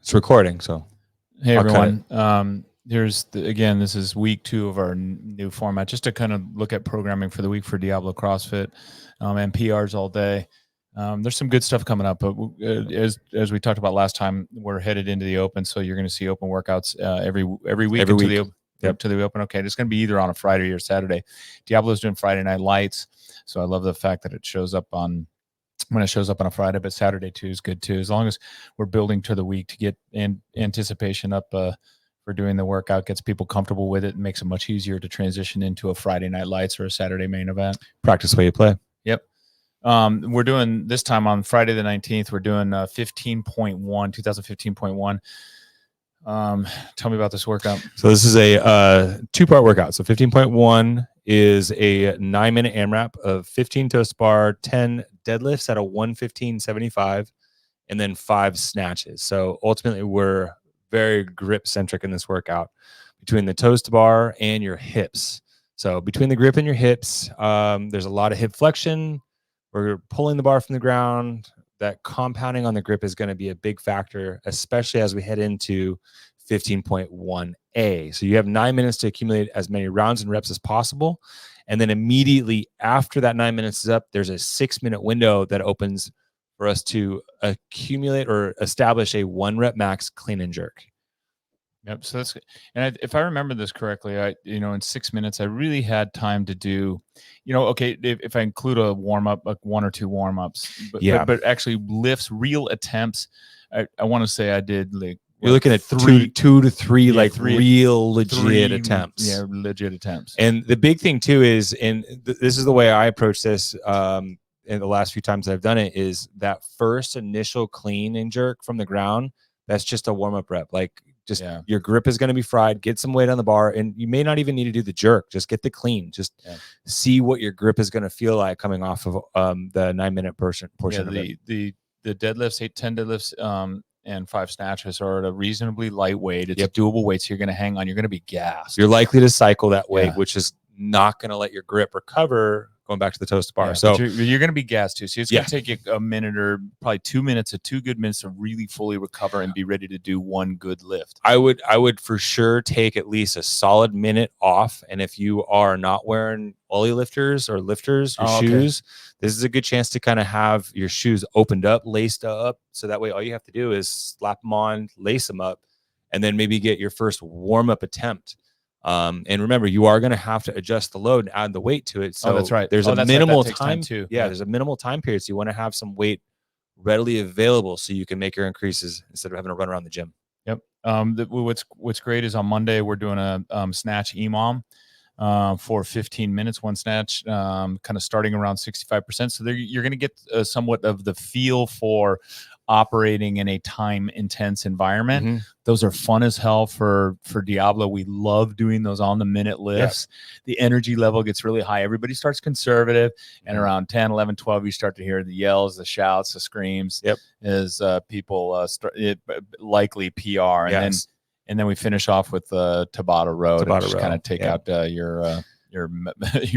It's recording, so Hey I'll cut it. everyone. Again, this is week 2 of our new format, just to kind of look at programming for the week for Diablo CrossFit and PRs all day. There's some good stuff coming up, but as we talked about last time, we're headed into the Open, so you're going to see open workouts every week Every week. to the Open. Okay, it's going to be either on a Friday or Saturday. Diablo's doing Friday night lights, so I love the fact that it shows up on when it shows up on a Friday, but Saturday too is good too. As long as we're building to the week to get anticipation up for doing the workout, gets people comfortable with it, and makes it much easier to transition into a Friday night lights or a Saturday main event. Practice the way you play. Yep. We're doing this time on Friday the 19th. We're doing 2015.1. Tell me about this workout. So this is a 2-part workout. So 15.1 is a 9-minute AMRAP of 15 toes bar, 10 deadlifts at a 115.75, and then 5 snatches. So ultimately, we're very grip centric in this workout between the toes to bar and your hips. So between the grip and your hips, there's a lot of hip flexion. We're pulling the bar from the ground. That compounding on the grip is going to be a big factor, especially as we head into 15.1A. So you have 9 minutes to accumulate as many rounds and reps as possible. And then immediately after that 9 minutes is up, there's a 6-minute window that opens for us to accumulate or establish a 1-rep max clean and jerk. Yep. So that's, and if I remember this correctly, in 6 minutes, I really had time to do, okay, if I include a warm up, like 1 or 2 warm ups, but actually lifts, real attempts. I want to say I did like, you're looking at 2 to 3, real legit attempts. Yeah, legit attempts. And the big thing too is, and this is the way I approach this in the last few times I've done it, is that first initial clean and jerk from the ground. That's just a warm up rep. Like your grip is going to be fried. Get some weight on the bar, and you may not even need to do the jerk. Just get the clean. Just see what your grip is going to feel like coming off of the 9-minute portion of it. The deadlifts, 10 deadlifts, and 5 snatches are at a reasonably light weight. It's a doable weight, so you're going to hang on. You're going to be gassed. You're likely to cycle that weight, which is not going to let your grip recover. Going back to the toast bar, so you're going to be gassed too. So it's going to take you a minute or probably 2 minutes, 2 good minutes to really fully recover and be ready to do one good lift. I would for sure take at least a solid minute off. And if you are not wearing ollie lifters or lifters, your shoes, this is a good chance to kind of have your shoes opened up, laced up, so that way all you have to do is slap them on, lace them up, and then maybe get your first warm up attempt. And remember, you are going to have to adjust the load and add the weight to it. So that's right. There's a minimal time too. Yeah, there's a minimal time period. So you want to have some weight readily available so you can make your increases instead of having to run around the gym. Yep. What's great is on Monday we're doing a snatch EMOM for 15 minutes, one snatch, kind of starting around 65%. So you're going to get somewhat of the feel for operating in a time intense environment. Mm-hmm. Those are fun as hell for Diablo. We love doing those on the minute lifts. The energy level gets really high. Everybody starts conservative, and around 10, 11, 12, you start to hear the yells, the shouts, the screams as people likely PR. And then we finish off with Tabata Road, kind of take out your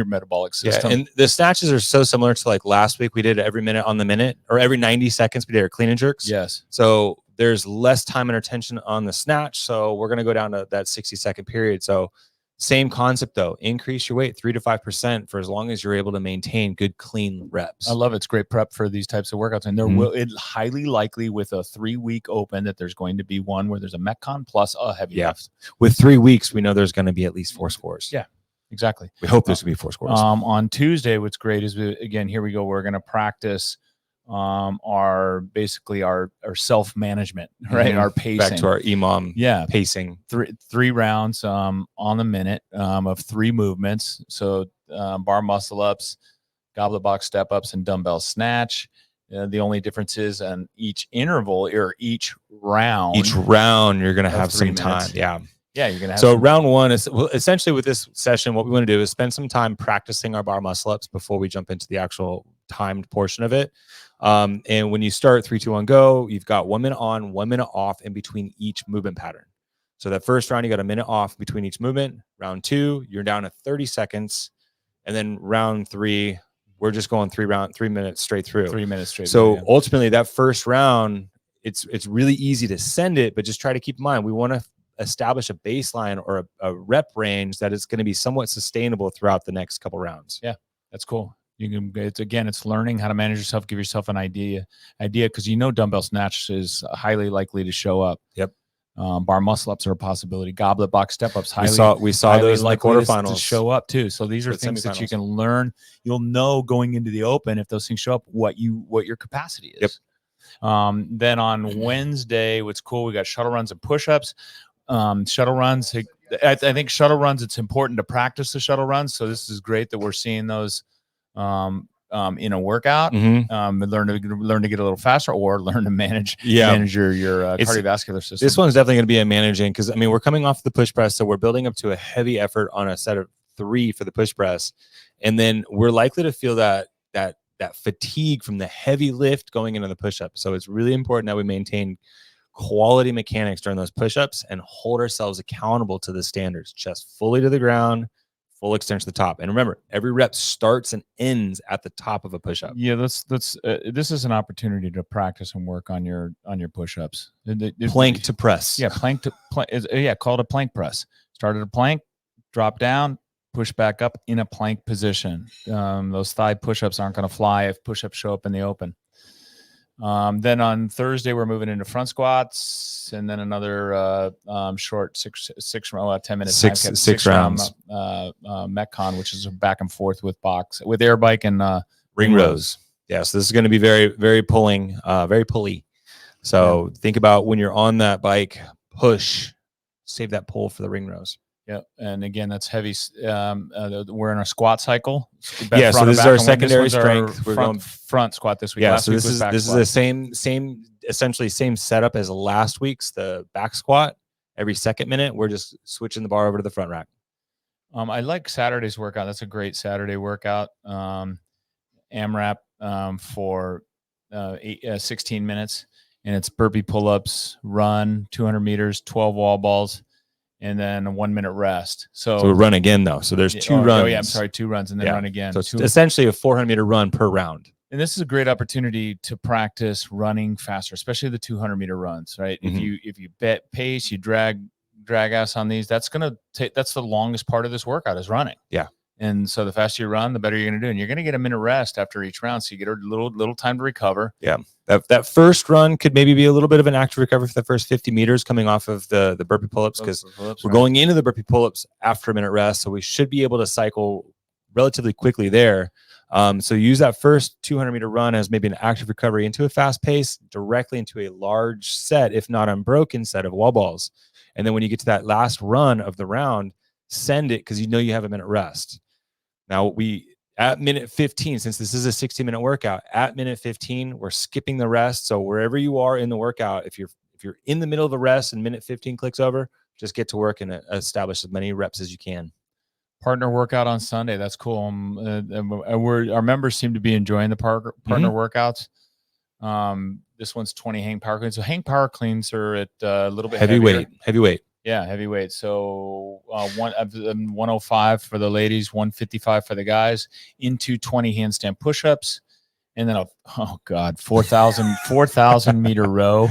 metabolic system. And the snatches are so similar to like last week. We did every minute on the minute, or every 90 seconds we did our clean and jerks. Yes. So there's less time and attention on the snatch. So we're going to go down to that 60-second period. So same concept though, increase your weight 3 to 5% for as long as you're able to maintain good clean reps. I love it. It's great prep for these types of workouts. And it's highly likely with a 3-week open that there's going to be one where there's a Metcon plus a heavy lift. With 3 weeks, we know there's going to be at least 4 scores. Yeah. Exactly. We hope there's going to be 4 scores. On Tuesday, what's great is, again, here we go. We're going to practice our self-management, right? Our pacing. Back to our EMOM pacing. 3 rounds on the minute of 3 movements. So bar muscle ups, goblet box step ups, and dumbbell snatch. The only difference is on each interval or each round. Each round, you're going to have some time. Yeah, you're gonna have. So round 1 is essentially with this session. What we want to do is spend some time practicing our bar muscle ups before we jump into the actual timed portion of it. And when you start 3, 2, 1, go, you've got 1 minute on, 1 minute off in between each movement pattern. So that first round, you got a minute off between each movement. Round 2, you're down to 30 seconds, and then round 3, we're just going 3 minutes straight through. 3 minutes straight. So ultimately, that first round it's really easy to send it, but just try to keep in mind, we want to establish a baseline or a rep range that is going to be somewhat sustainable throughout the next couple rounds. Yeah, that's cool. You can, it's learning how to manage yourself, give yourself an idea, because dumbbell snatch is highly likely to show up. Yep. Bar muscle ups are a possibility. Goblet box step ups, we saw those in the quarterfinals to show up too. So these are things that you can learn. You'll know going into the open, if those things show up, what your capacity is. Yep. Then on Wednesday, what's cool, we got shuttle runs and push-ups. Shuttle runs, I think shuttle runs, it's important to practice the shuttle runs. So this is great that we're seeing those in a workout. Learn to get a little faster, or learn to manage your cardiovascular system. This one's definitely going to be a managing, because I mean, we're coming off the push press, so we're building up to a heavy effort on a set of 3 for the push press, and then we're likely to feel that fatigue from the heavy lift going into the push-up. So it's really important that we maintain quality mechanics during those push-ups and hold ourselves accountable to the standards. Chest fully to the ground, full extension to the top. And remember, every rep starts and ends at the top of a push-up. Yeah, this is an opportunity to practice and work on your push-ups. Plank to press. Yeah, plank to plank. Yeah, called a plank press. Start at a plank, drop down, push back up in a plank position. Those thigh push-ups aren't going to fly if push-ups show up in the open. Then on Thursday, we're moving into front squats, and then another short 10 minutes, six rounds Metcon, which is a back and forth with air bike and ring rows. Yeah, so this is going to be very, very pulling, very pulley. So think about when you're on that bike, push, save that pull for the ring rows. Yeah, and again, that's heavy. We're in a squat cycle. Yeah, so this is our secondary strength. We're going front squat this week. Yeah, so this is the same essentially same setup as last week's, the back squat. Every second minute, we're just switching the bar over to the front rack. I like Saturday's workout. That's a great Saturday workout. AMRAP for 16 minutes, and it's burpee pull-ups, run 200 meters, 12 wall balls, and then a 1 minute rest. So we run again though. So there's 2 runs. Oh yeah, I'm sorry, 2 runs and then run again. So it's essentially a 400-meter run per round. And this is a great opportunity to practice running faster, especially the 200-meter runs, right? If you bet pace, you drag ass on these, that's the longest part of this workout is running. Yeah. And so the faster you run, the better you're going to do. And you're going to get a minute rest after each round. So you get a little time to recover. Yeah. That first run could maybe be a little bit of an active recovery for the first 50 meters coming off of the burpee pull-ups, because we're going into the burpee pull-ups after a minute rest. So we should be able to cycle relatively quickly there. So use that first 200-meter run as maybe an active recovery into a fast pace, directly into a large set, if not unbroken set of wall balls. And then when you get to that last run of the round, send it, because you know you have a minute rest. Now at minute 15, since this is a 60-minute workout, at minute 15, we're skipping the rest. So wherever you are in the workout, if you're in the middle of a rest and minute 15 clicks over, just get to work and establish as many reps as you can. Partner workout on Sunday. That's cool. Our members seem to be enjoying the partner workouts. This one's 20 hang power cleans. So hang power cleans are at a little bit heavyweight. Yeah, heavyweight. So 105 for the ladies, 155 for the guys, into 20 handstand push-ups, and then 4,000 meter row,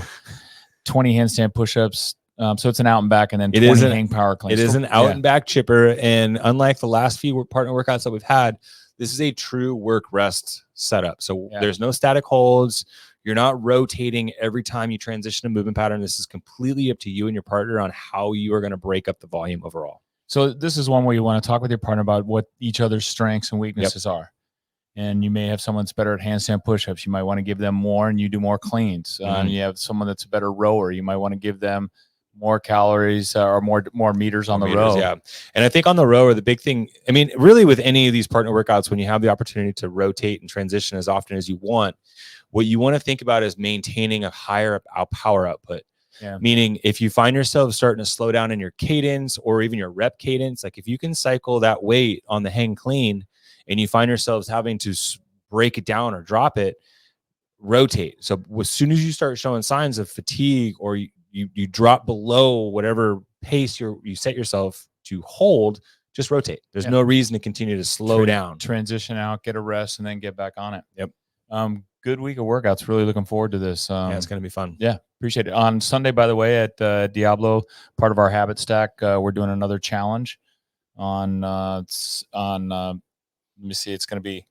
20 handstand push-ups. So it's an out and back, and then 20 hang power cleans. It is an out and back chipper, and unlike the last few partner workouts that we've had, this is a true work rest setup. So there's no static holds. You're not rotating every time you transition a movement pattern. This is completely up to you and your partner on how you are going to break up the volume overall. So this is one where you want to talk with your partner about what each other's strengths and weaknesses are. And you may have someone that's better at handstand push-ups. You might want to give them more, and you do more cleans. You have someone that's a better rower. You might want to give them more calories or more meters on the row. Yeah. And I think on the rower, the big thing, I mean, really with any of these partner workouts, when you have the opportunity to rotate and transition as often as you want, what you want to think about is maintaining a higher power output. Yeah. Meaning if you find yourself starting to slow down in your cadence or even your rep cadence, like if you can cycle that weight on the hang clean and you find yourselves having to break it down or drop it, rotate. So as soon as you start showing signs of fatigue or you drop below whatever pace you set yourself to hold, just rotate. There's no reason to continue to slow down. Transition out, get a rest, and then get back on it. Yep. good week of workouts. Really looking forward to this. Yeah, it's going to be fun. Yeah, appreciate it. On Sunday, by the way, at Diablo, part of our habit stack, we're doing another challenge on let me see, it's going to be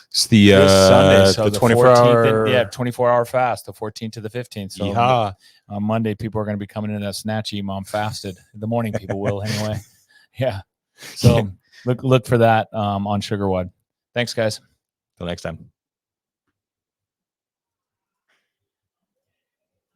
It's the this Sunday, so the 24-hour 24-hour fast, the 14th to the 15th. So Yeehaw. on Monday, people are going to be coming in that snatch mom fasted. The morning people will anyway. Yeah. So look for that on Sugarwood. Thanks, guys. Till next time.